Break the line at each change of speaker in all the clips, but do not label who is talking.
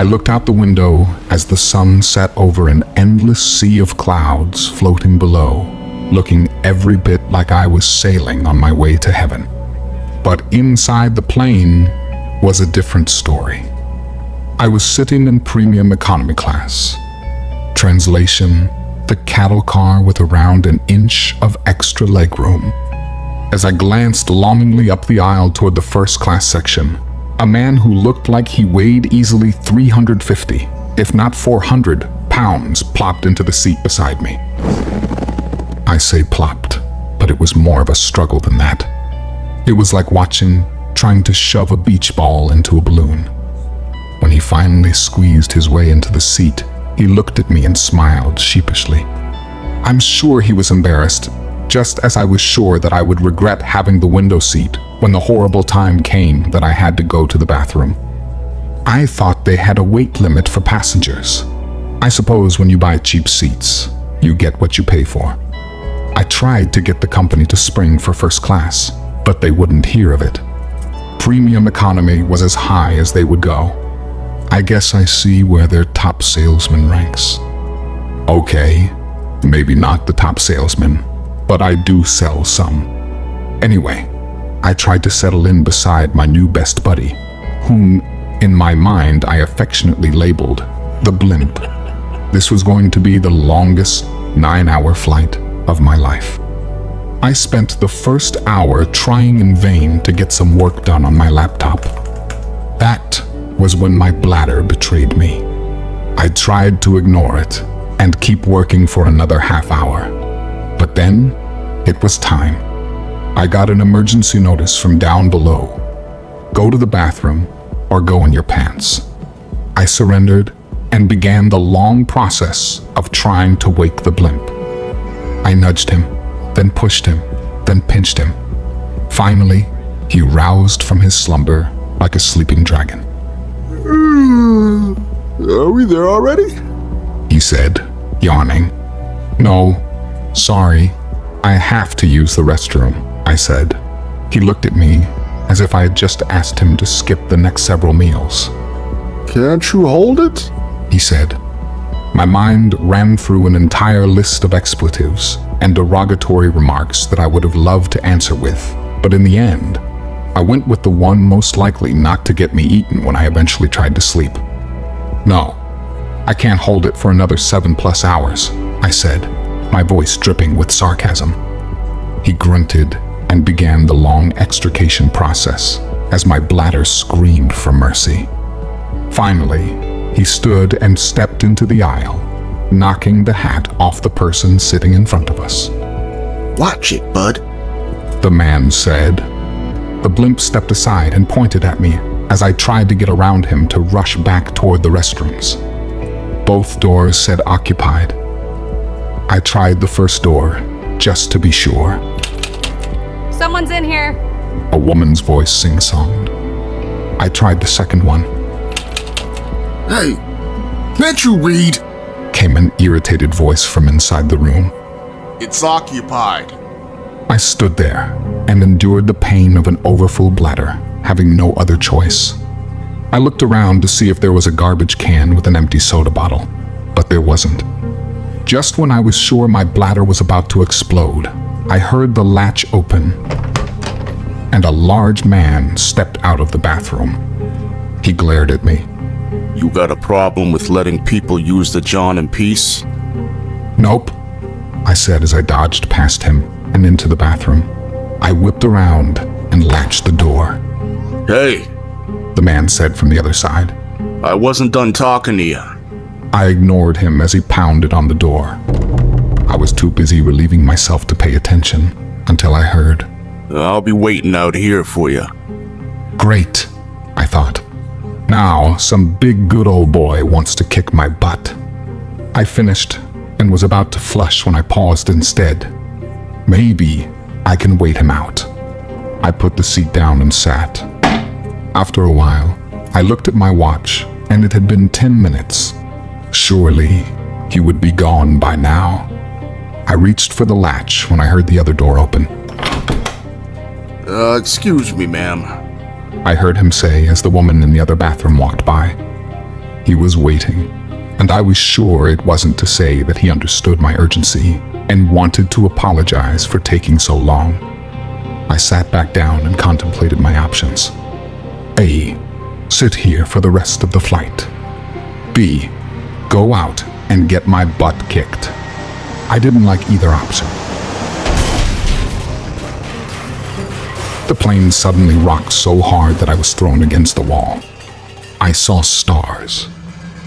I looked out the window as the sun set over an endless sea of clouds floating below, looking every bit like I was sailing on my way to heaven. But inside the plane was a different story. I was sitting in premium economy class. Translation: the cattle car with around an inch of extra legroom. As I glanced longingly up the aisle toward the first class section, a man who looked like he weighed easily 350, if not 400, pounds plopped into the seat beside me. I say plopped, but it was more of a struggle than that. It was like trying to shove a beach ball into a balloon. When he finally squeezed his way into the seat, he looked at me and smiled sheepishly. I'm sure he was embarrassed, just as I was sure that I would regret having the window seat when the horrible time came that I had to go to the bathroom. I thought they had a weight limit for passengers. I suppose when you buy cheap seats, you get what you pay for. I tried to get the company to spring for first class, but they wouldn't hear of it. Premium economy was as high as they would go. I guess I see where their top salesman ranks. Okay, maybe not the top salesman, but I do sell some. Anyway, I tried to settle in beside my new best buddy, whom, in my mind, I affectionately labeled the blimp. This was going to be the longest 9-hour flight of my life. I spent the first hour trying in vain to get some work done on my laptop. That was when my bladder betrayed me. I tried to ignore it and keep working for another half hour. But then, it was time. I got an emergency notice from down below. Go to the bathroom or go in your pants. I surrendered and began the long process of trying to wake the blimp. I nudged him, then pushed him, then pinched him. Finally, he roused from his slumber like a sleeping dragon.
Are we there already?
He said, yawning. No, sorry, I have to use the restroom, I said. He looked at me as if I had just asked him to skip the next several meals.
Can't you hold it?
He said. My mind ran through an entire list of expletives and derogatory remarks that I would have loved to answer with, but in the end, I went with the one most likely not to get me eaten when I eventually tried to sleep. No, I can't hold it for another 7+ hours, I said, my voice dripping with sarcasm. He grunted and began the long extrication process as my bladder screamed for mercy. Finally, he stood and stepped into the aisle, knocking the hat off the person sitting in front of us.
Watch it, bud,
the man said. The blimp stepped aside and pointed at me as I tried to get around him to rush back toward the restrooms. Both doors said occupied. I tried the first door, just to be sure.
Someone's in here,
A woman's voice sing-songed. I tried the second one.
Hey, can't you read?
Came an irritated voice from inside the room.
It's occupied.
I stood there and endured the pain of an overfull bladder, having no other choice. I looked around to see if there was a garbage can with an empty soda bottle, but there wasn't. Just when I was sure my bladder was about to explode, I heard the latch open, and a large man stepped out of the bathroom. He glared at me.
You got a problem with letting people use the John in peace?
Nope, I said as I dodged past him and into the bathroom. I whipped around and latched the door.
Hey,
the man said from the other side.
I wasn't done talking to you.
I ignored him as he pounded on the door. I was too busy relieving myself to pay attention until I heard.
I'll be waiting out here for you.
Great, I thought. Now some big good old boy wants to kick my butt. I finished and was about to flush when I paused instead. Maybe I can wait him out. I put the seat down and sat. After a while, I looked at my watch and it had been 10 minutes. Surely he would be gone by now. I reached for the latch when I heard the other door open.
Excuse me, ma'am.
I heard him say as the woman in the other bathroom walked by. He was waiting, and I was sure it wasn't to say that he understood my urgency and wanted to apologize for taking so long. I sat back down and contemplated my options. A. Sit here for the rest of the flight. B. Go out and get my butt kicked. I didn't like either option. The plane suddenly rocked so hard that I was thrown against the wall. I saw stars.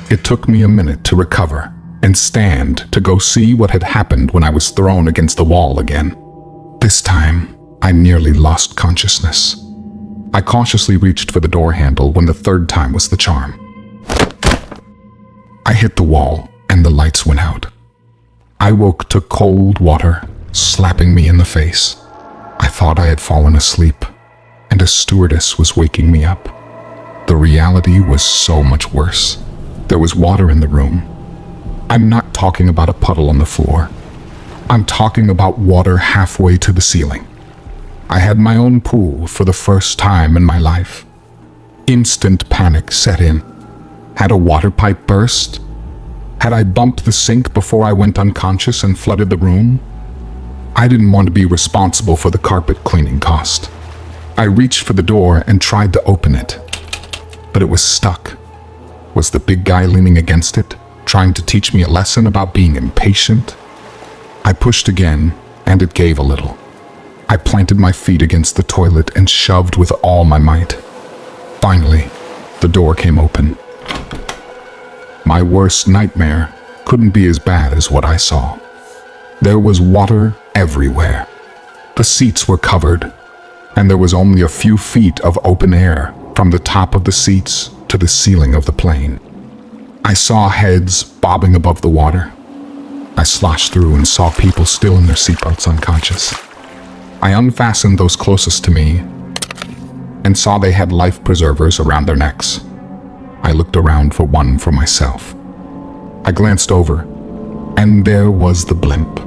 It took me a minute to recover and stand to go see what had happened when I was thrown against the wall again. This time, I nearly lost consciousness. I cautiously reached for the door handle when the third time was the charm. I hit the wall and the lights went out. I woke to cold water slapping me in the face. I thought I had fallen asleep, and a stewardess was waking me up. The reality was so much worse. There was water in the room. I'm not talking about a puddle on the floor. I'm talking about water halfway to the ceiling. I had my own pool for the first time in my life. Instant panic set in. Had a water pipe burst? Had I bumped the sink before I went unconscious and flooded the room? I didn't want to be responsible for the carpet cleaning cost. I reached for the door and tried to open it, but it was stuck. Was the big guy leaning against it, trying to teach me a lesson about being impatient? I pushed again, and it gave a little. I planted my feet against the toilet and shoved with all my might. Finally, the door came open. My worst nightmare couldn't be as bad as what I saw. There was water everywhere. The seats were covered, and there was only a few feet of open air from the top of the seats to the ceiling of the plane. I saw heads bobbing above the water. I sloshed through and saw people still in their seatbelts unconscious. I unfastened those closest to me and saw they had life preservers around their necks. I looked around for one for myself. I glanced over, and there was the blimp,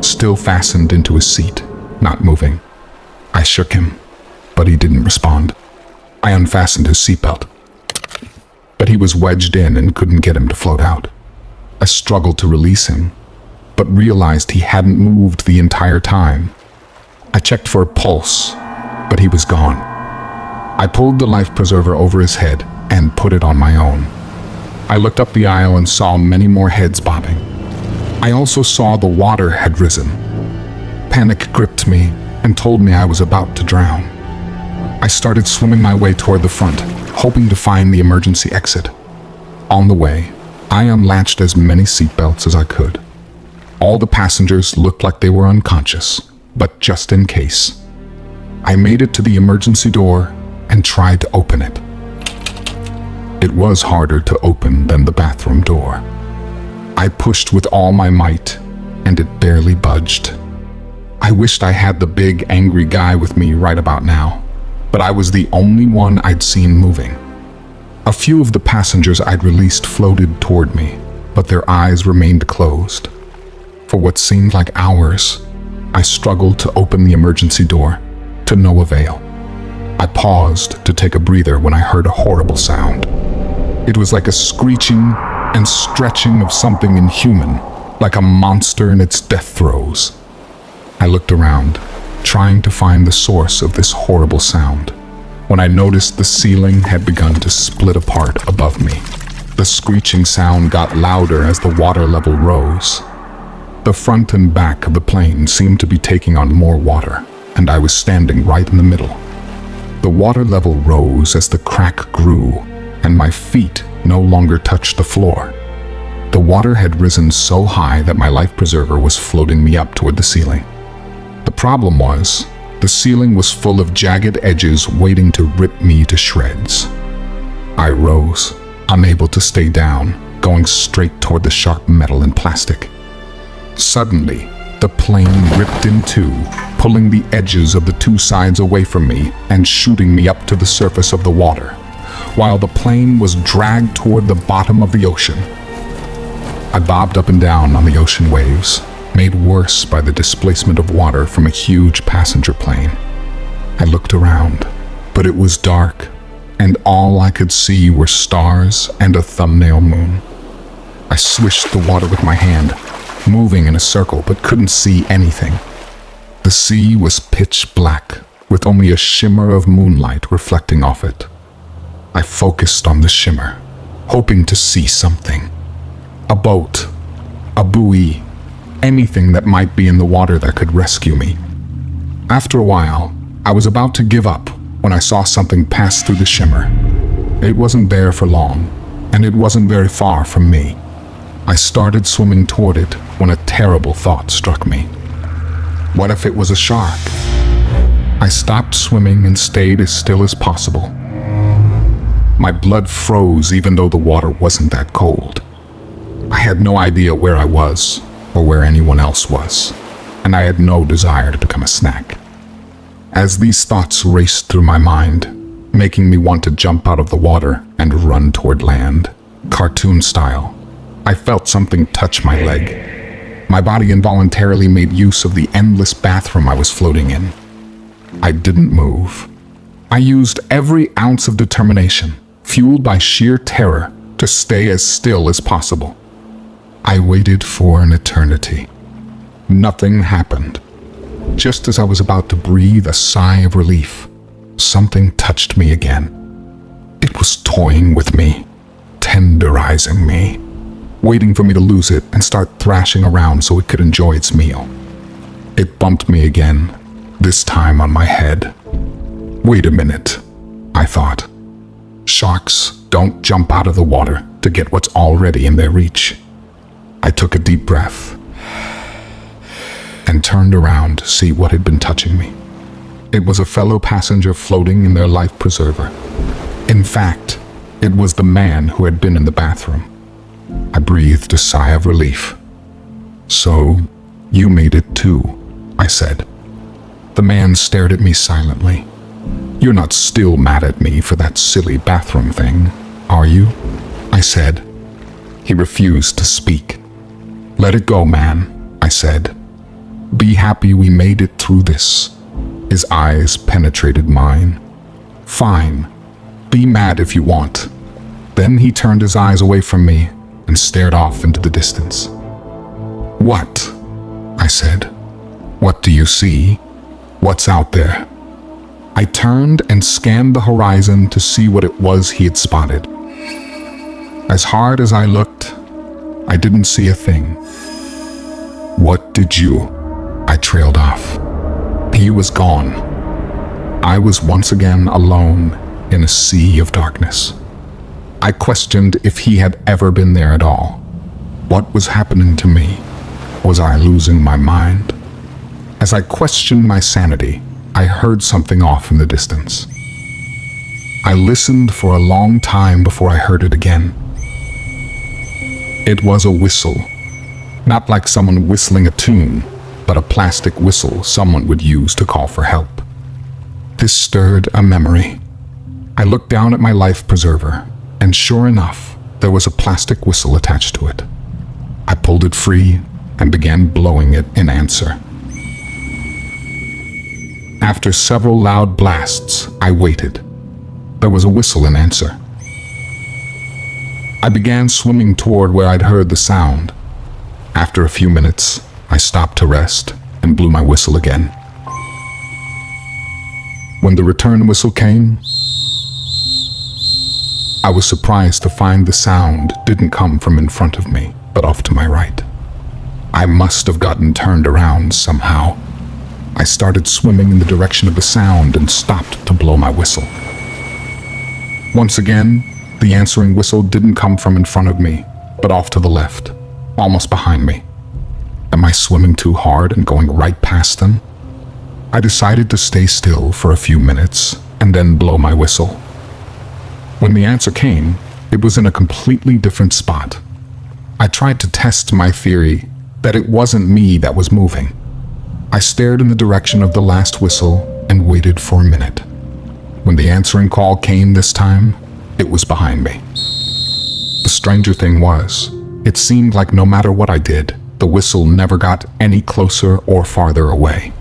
still fastened into his seat, not moving. I shook him, but he didn't respond. I unfastened his seatbelt, but he was wedged in and couldn't get him to float out. I struggled to release him, but realized he hadn't moved the entire time. I checked for a pulse, but he was gone. I pulled the life preserver over his head and put it on my own. I looked up the aisle and saw many more heads bobbing. I also saw the water had risen. Panic gripped me and told me I was about to drown. I started swimming my way toward the front, hoping to find the emergency exit. On the way, I unlatched as many seatbelts as I could. All the passengers looked like they were unconscious, but just in case. I made it to the emergency door and tried to open it. It was harder to open than the bathroom door. I pushed with all my might, and it barely budged. I wished I had the big, angry guy with me right about now, but I was the only one I'd seen moving. A few of the passengers I'd released floated toward me, but their eyes remained closed. For what seemed like hours, I struggled to open the emergency door, to no avail. I paused to take a breather when I heard a horrible sound. It was like a screeching and stretching of something inhuman, like a monster in its death throes. I looked around, trying to find the source of this horrible sound, when I noticed the ceiling had begun to split apart above me. The screeching sound got louder as the water level rose. The front and back of the plane seemed to be taking on more water, and I was standing right in the middle. The water level rose as the crack grew, and my feet no longer touched the floor. The water had risen so high that my life preserver was floating me up toward the ceiling. The problem was, the ceiling was full of jagged edges waiting to rip me to shreds. I rose, unable to stay down, going straight toward the sharp metal and plastic. Suddenly, the plane ripped in two, pulling the edges of the two sides away from me and shooting me up to the surface of the water, while the plane was dragged toward the bottom of the ocean. I bobbed up and down on the ocean waves, made worse by the displacement of water from a huge passenger plane. I looked around, but it was dark, and all I could see were stars and a thumbnail moon. I swished the water with my hand, moving in a circle but couldn't see anything. The sea was pitch black, with only a shimmer of moonlight reflecting off it. I focused on the shimmer, hoping to see something. A boat, a buoy, anything that might be in the water that could rescue me. After a while, I was about to give up when I saw something pass through the shimmer. It wasn't there for long, and it wasn't very far from me. I started swimming toward it when a terrible thought struck me. What if it was a shark? I stopped swimming and stayed as still as possible. My blood froze even though the water wasn't that cold. I had no idea where I was or where anyone else was, and I had no desire to become a snack. As these thoughts raced through my mind, making me want to jump out of the water and run toward land, cartoon style, I felt something touch my leg. My body involuntarily made use of the endless bathroom I was floating in. I didn't move. I used every ounce of determination, fueled by sheer terror, to stay as still as possible. I waited for an eternity. Nothing happened. Just as I was about to breathe a sigh of relief, something touched me again. It was toying with me, tenderizing me, waiting for me to lose it and start thrashing around so it could enjoy its meal. It bumped me again, this time on my head. Wait a minute, I thought. Sharks don't jump out of the water to get what's already in their reach. I took a deep breath and turned around to see what had been touching me. It was a fellow passenger floating in their life preserver. In fact, it was the man who had been in the bathroom. I breathed a sigh of relief. "So, you made it too," I said. The man stared at me silently. "You're not still mad at me for that silly bathroom thing, are you?" I said. He refused to speak. "Let it go, man," I said. "Be happy we made it through this." His eyes penetrated mine. "Fine. Be mad if you want." Then he turned his eyes away from me and stared off into the distance. "What?" I said. "What do you see? What's out there?" I turned and scanned the horizon to see what it was he had spotted. As hard as I looked, I didn't see a thing. "What did you?" I trailed off. He was gone. I was once again alone in a sea of darkness. I questioned if he had ever been there at all. What was happening to me? Was I losing my mind? As I questioned my sanity, I heard something off in the distance. I listened for a long time before I heard it again. It was a whistle. Not like someone whistling a tune, but a plastic whistle someone would use to call for help. This stirred a memory. I looked down at my life preserver, and sure enough, there was a plastic whistle attached to it. I pulled it free and began blowing it in answer. After several loud blasts, I waited. There was a whistle in answer. I began swimming toward where I'd heard the sound. After a few minutes, I stopped to rest and blew my whistle again. When the return whistle came, I was surprised to find the sound didn't come from in front of me, but off to my right. I must have gotten turned around somehow. I started swimming in the direction of the sound and stopped to blow my whistle. Once again, the answering whistle didn't come from in front of me, but off to the left, almost behind me. Am I swimming too hard and going right past them? I decided to stay still for a few minutes and then blow my whistle. When the answer came, it was in a completely different spot. I tried to test my theory that it wasn't me that was moving. I stared in the direction of the last whistle and waited for a minute. When the answering call came this time, it was behind me. The stranger thing was, it seemed like no matter what I did, the whistle never got any closer or farther away.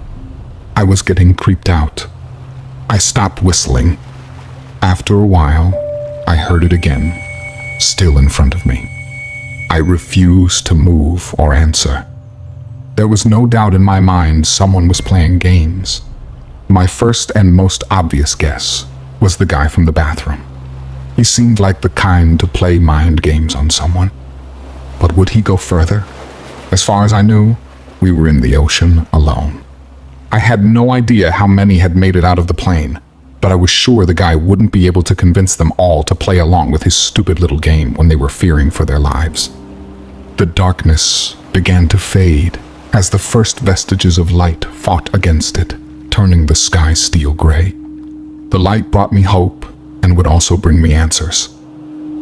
I was getting creeped out. I stopped whistling. After a while, I heard it again, still in front of me. I refused to move or answer. There was no doubt in my mind someone was playing games. My first and most obvious guess was the guy from the bathroom. He seemed like the kind to play mind games on someone. But would he go further? As far as I knew, we were in the ocean alone. I had no idea how many had made it out of the plane, but I was sure the guy wouldn't be able to convince them all to play along with his stupid little game when they were fearing for their lives. The darkness began to fade as the first vestiges of light fought against it, turning the sky steel gray. The light brought me hope and would also bring me answers.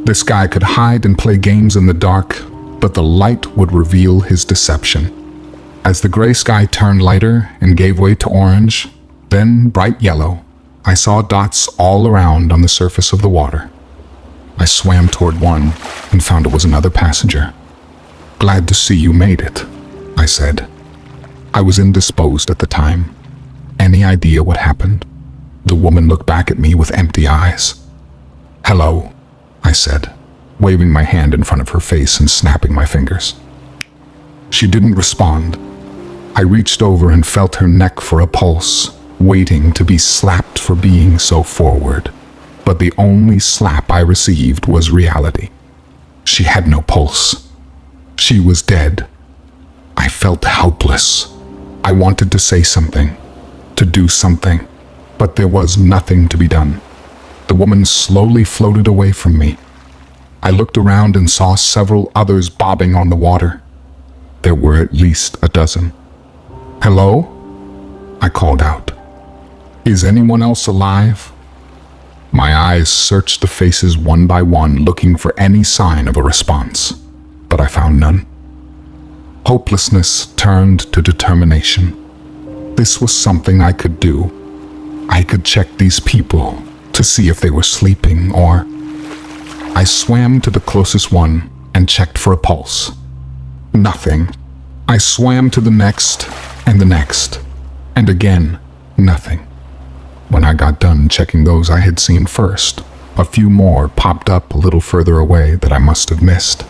This guy could hide and play games in the dark, but the light would reveal his deception. As the gray sky turned lighter and gave way to orange, then bright yellow, I saw dots all around on the surface of the water. I swam toward one and found it was another passenger. "Glad to see you made it," I said. I was indisposed at the time. Any idea what happened? The woman looked back at me with empty eyes. "Hello," I said, waving my hand in front of her face and snapping my fingers. She didn't respond. I reached over and felt her neck for a pulse, waiting to be slapped for being so forward. But the only slap I received was reality. She had no pulse. She was dead. I felt helpless. I wanted to say something, to do something, but there was nothing to be done. The woman slowly floated away from me. I looked around and saw several others bobbing on the water. There were at least a dozen. "Hello?" I called out. "Is anyone else alive?" My eyes searched the faces one by one, looking for any sign of a response, but I found none. Hopelessness turned to determination. This was something I could do. I could check these people to see if they were sleeping or... I swam to the closest one and checked for a pulse. Nothing. I swam to the next and the next, and again, nothing. When I got done checking those I had seen first, a few more popped up a little further away that I must have missed.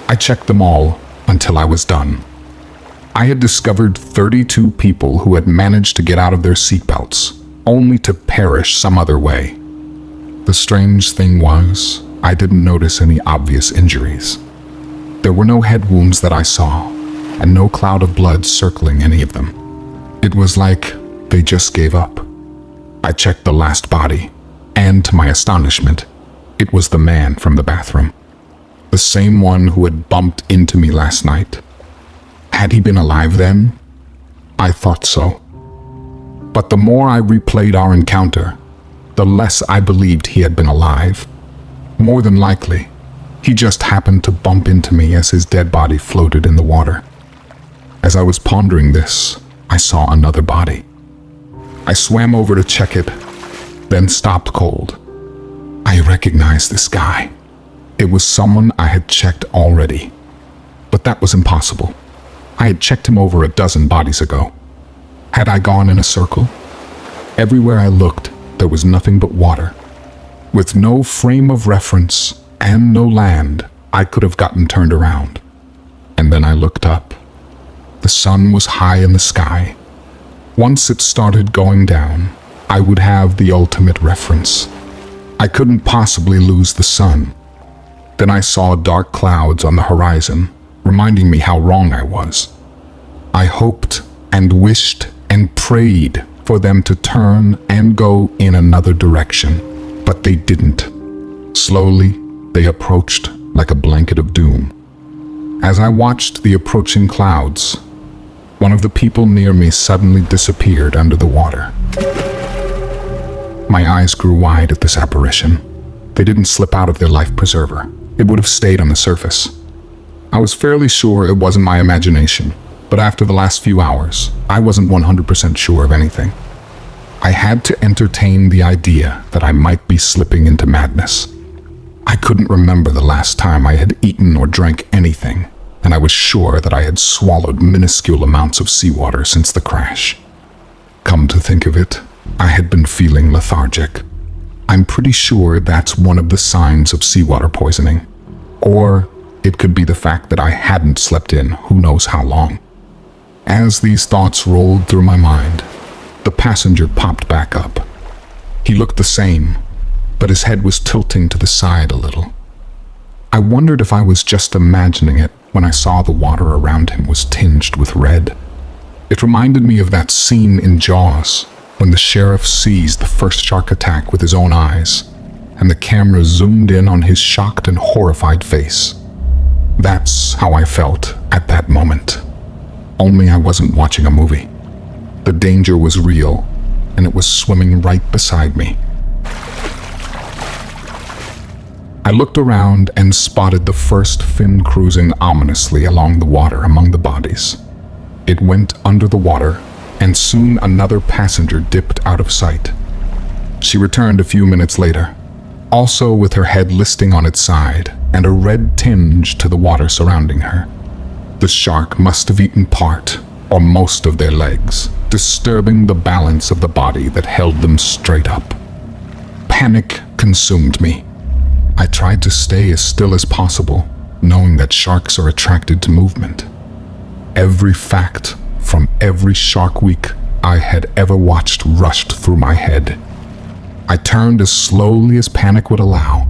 I checked them all until I was done. I had discovered 32 people who had managed to get out of their seatbelts, only to perish some other way. The strange thing was, I didn't notice any obvious injuries. There were no head wounds that I saw, and no cloud of blood circling any of them. It was like they just gave up. I checked the last body, and to my astonishment, it was the man from the bathroom. The same one who had bumped into me last night. Had he been alive then? I thought so. But the more I replayed our encounter, the less I believed he had been alive. More than likely, he just happened to bump into me as his dead body floated in the water. As I was pondering this, I saw another body. I swam over to check it, then stopped cold. I recognized this guy. It was someone I had checked already. But that was impossible. I had checked him over a dozen bodies ago. Had I gone in a circle? Everywhere I looked, there was nothing but water. With no frame of reference and no land, I could have gotten turned around. And then I looked up. The sun was high in the sky. Once it started going down, I would have the ultimate reference. I couldn't possibly lose the sun. Then I saw dark clouds on the horizon, reminding me how wrong I was. I hoped and wished and prayed for them to turn and go in another direction, but they didn't. Slowly, they approached like a blanket of doom. As I watched the approaching clouds, one of the people near me suddenly disappeared under the water. My eyes grew wide at this apparition. They didn't slip out of their life preserver. It would have stayed on the surface. I was fairly sure it wasn't my imagination, but after the last few hours, I wasn't 100% sure of anything. I had to entertain the idea that I might be slipping into madness. I couldn't remember the last time I had eaten or drank anything, and I was sure that I had swallowed minuscule amounts of seawater since the crash. Come to think of it, I had been feeling lethargic. I'm pretty sure that's one of the signs of seawater poisoning. Or it could be the fact that I hadn't slept in who knows how long. As these thoughts rolled through my mind, the passenger popped back up. He looked the same, but his head was tilting to the side a little. I wondered if I was just imagining it when I saw the water around him was tinged with red. It reminded me of that scene in Jaws, when the sheriff sees the first shark attack with his own eyes, and the camera zoomed in on his shocked and horrified face. That's how I felt at that moment. Only I wasn't watching a movie. The danger was real, and it was swimming right beside me. I looked around and spotted the first fin cruising ominously along the water among the bodies. It went under the water, and soon another passenger dipped out of sight. She returned a few minutes later, also with her head listing on its side and a red tinge to the water surrounding her. The shark must have eaten part or most of their legs, disturbing the balance of the body that held them straight up. Panic consumed me. I tried to stay as still as possible, knowing that sharks are attracted to movement. Every fact from every Shark Week I had ever watched rushed through my head. I turned as slowly as panic would allow,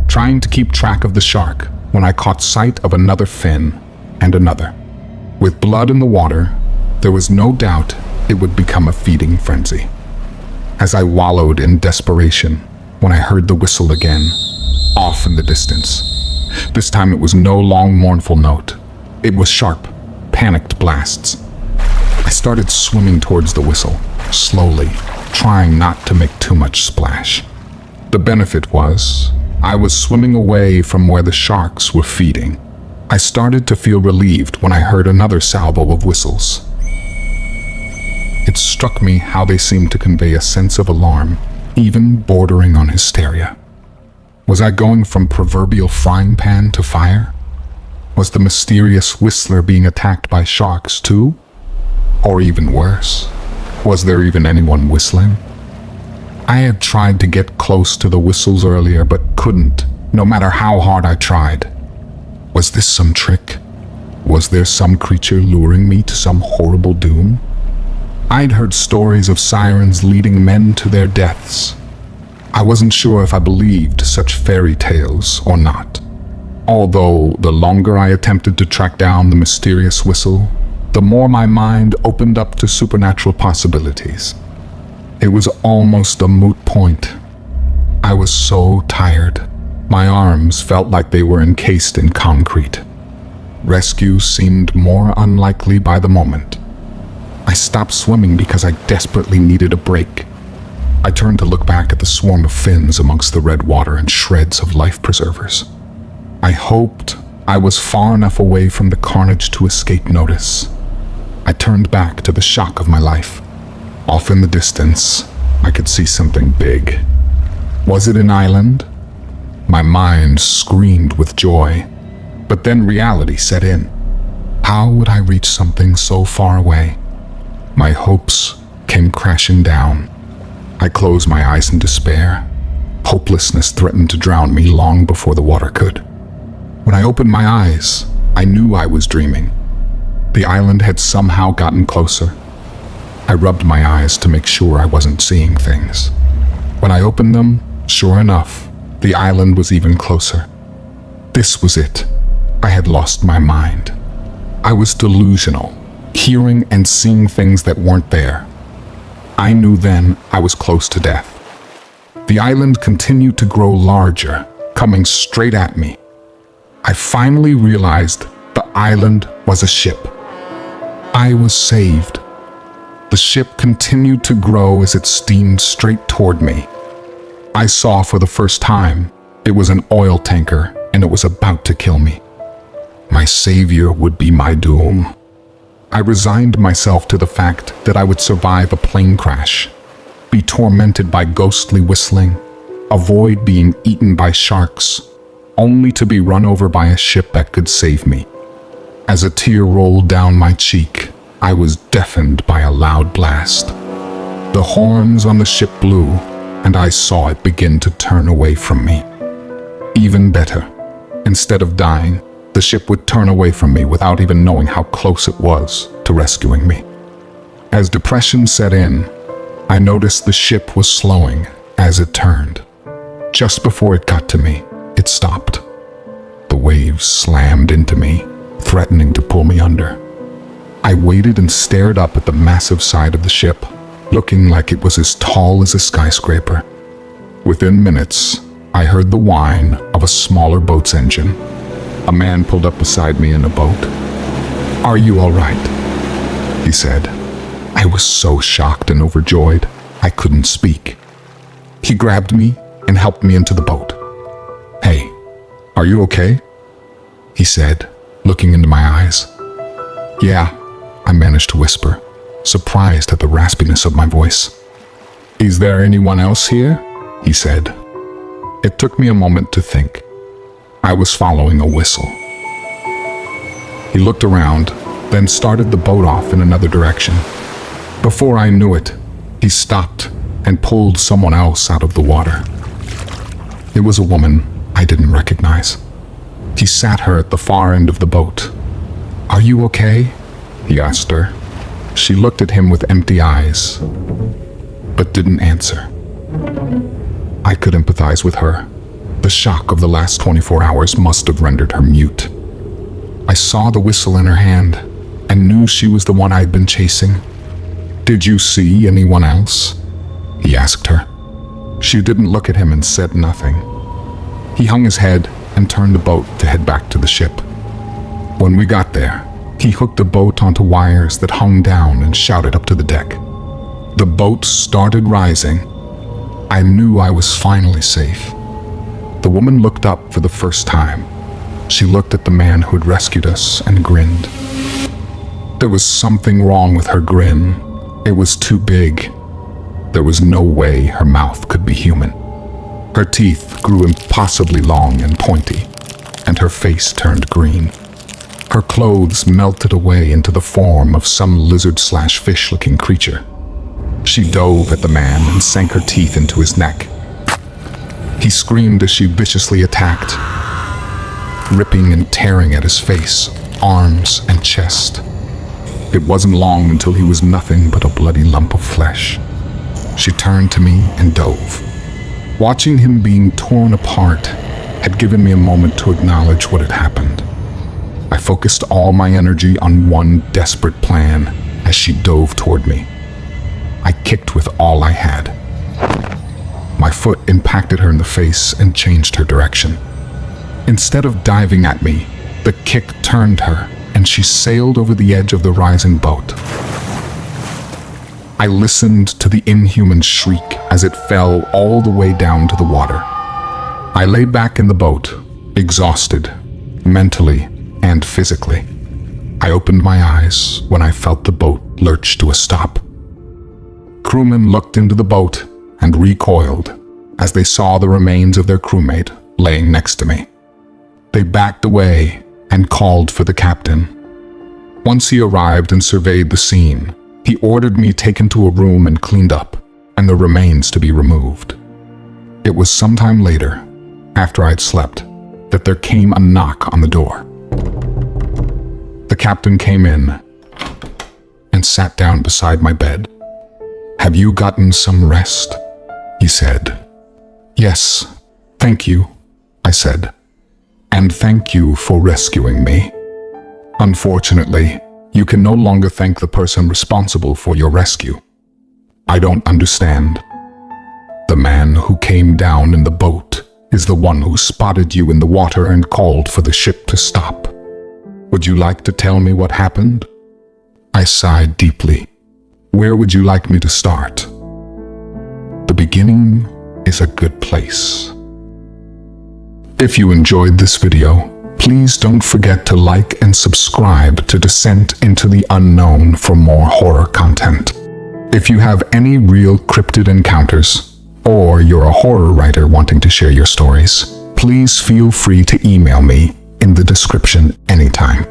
trying to keep track of the shark when I caught sight of another fin and another. With blood in the water, there was no doubt it would become a feeding frenzy. As I wallowed in desperation when I heard the whistle again, off in the distance. This time it was no long mournful note. It was sharp, panicked blasts. I started swimming towards the whistle, slowly, trying not to make too much splash. The benefit was, I was swimming away from where the sharks were feeding. I started to feel relieved when I heard another salvo of whistles. It struck me how they seemed to convey a sense of alarm, even bordering on hysteria. Was I going from proverbial frying pan to fire? Was the mysterious whistler being attacked by sharks too? Or even worse, was there even anyone whistling? I had tried to get close to the whistles earlier, but couldn't, no matter how hard I tried. Was this some trick? Was there some creature luring me to some horrible doom? I'd heard stories of sirens leading men to their deaths. I wasn't sure if I believed such fairy tales or not. Although the longer I attempted to track down the mysterious whistle, the more my mind opened up to supernatural possibilities. It was almost a moot point. I was so tired. My arms felt like they were encased in concrete. Rescue seemed more unlikely by the moment. I stopped swimming because I desperately needed a break. I turned to look back at the swarm of fins amongst the red water and shreds of life preservers. I hoped I was far enough away from the carnage to escape notice. I turned back to the shock of my life. Off in the distance, I could see something big. Was it an island? My mind screamed with joy, but then reality set in. How would I reach something so far away? My hopes came crashing down. I closed my eyes in despair. Hopelessness threatened to drown me long before the water could. When I opened my eyes, I knew I was dreaming. The island had somehow gotten closer. I rubbed my eyes to make sure I wasn't seeing things. When I opened them, sure enough, the island was even closer. This was it. I had lost my mind. I was delusional, hearing and seeing things that weren't there. I knew then I was close to death. The island continued to grow larger, coming straight at me. I finally realized the island was a ship. I was saved. The ship continued to grow as it steamed straight toward me. I saw for the first time it was an oil tanker and it was about to kill me. My savior would be my doom. I resigned myself to the fact that I would survive a plane crash, be tormented by ghostly whistling, avoid being eaten by sharks, only to be run over by a ship that could save me. As a tear rolled down my cheek, I was deafened by a loud blast. The horns on the ship blew, and I saw it begin to turn away from me. Even better, instead of dying, the ship would turn away from me without even knowing how close it was to rescuing me. As depression set in, I noticed the ship was slowing as it turned. Just before it got to me, it stopped. The waves slammed into me, threatening to pull me under. I waited and stared up at the massive side of the ship, looking like it was as tall as a skyscraper. Within minutes, I heard the whine of a smaller boat's engine. A man pulled up beside me in a boat. "Are you all right?" he said. I was so shocked and overjoyed, I couldn't speak. He grabbed me and helped me into the boat. "Hey, are you okay?" he said, looking into my eyes. "Yeah," I managed to whisper, surprised at the raspiness of my voice. "Is there anyone else here?" he said. It took me a moment to think. I was following a whistle. He looked around, then started the boat off in another direction. Before I knew it, he stopped and pulled someone else out of the water. It was a woman I didn't recognize. He sat her at the far end of the boat. "Are you okay?" he asked her. She looked at him with empty eyes, but didn't answer. I could empathize with her. The shock of the last 24 hours must have rendered her mute. I saw the whistle in her hand and knew she was the one I'd been chasing. "Did you see anyone else?" he asked her. She didn't look at him and said nothing. He hung his head and turned the boat to head back to the ship. When we got there, he hooked the boat onto wires that hung down and shouted up to the deck. The boat started rising. I knew I was finally safe. The woman looked up for the first time. She looked at the man who had rescued us and grinned. There was something wrong with her grin. It was too big. There was no way her mouth could be human. Her teeth grew impossibly long and pointy, and her face turned green. Her clothes melted away into the form of some lizard/fish-looking creature. She dove at the man and sank her teeth into his neck. He screamed as she viciously attacked, ripping and tearing at his face, arms, and chest. It wasn't long until he was nothing but a bloody lump of flesh. She turned to me and dove. Watching him being torn apart had given me a moment to acknowledge what had happened. I focused all my energy on one desperate plan as she dove toward me. I kicked with all I had. My foot impacted her in the face and changed her direction. Instead of diving at me, the kick turned her and she sailed over the edge of the rising boat. I listened to the inhuman shriek as it fell all the way down to the water. I lay back in the boat, exhausted, mentally and physically. I opened my eyes when I felt the boat lurch to a stop. Crewmen looked into the boat and recoiled as they saw the remains of their crewmate laying next to me. They backed away and called for the captain. Once he arrived and surveyed the scene, he ordered me taken to a room and cleaned up, and the remains to be removed. It was sometime later, after I'd slept, that there came a knock on the door. The captain came in and sat down beside my bed. "Have you gotten some rest?" he said. "Yes, thank you," I said. "And thank you for rescuing me. Unfortunately, you can no longer thank the person responsible for your rescue. I don't understand. The man who came down in the boat is the one who spotted you in the water and called for the ship to stop. Would you like to tell me what happened?" I sighed deeply. "Where would you like me to start?" The beginning is a good place. If you enjoyed this video, please don't forget to like and subscribe to Descent into the Unknown for more horror content. If you have any real cryptid encounters, or you're a horror writer wanting to share your stories, please feel free to email me in the description anytime.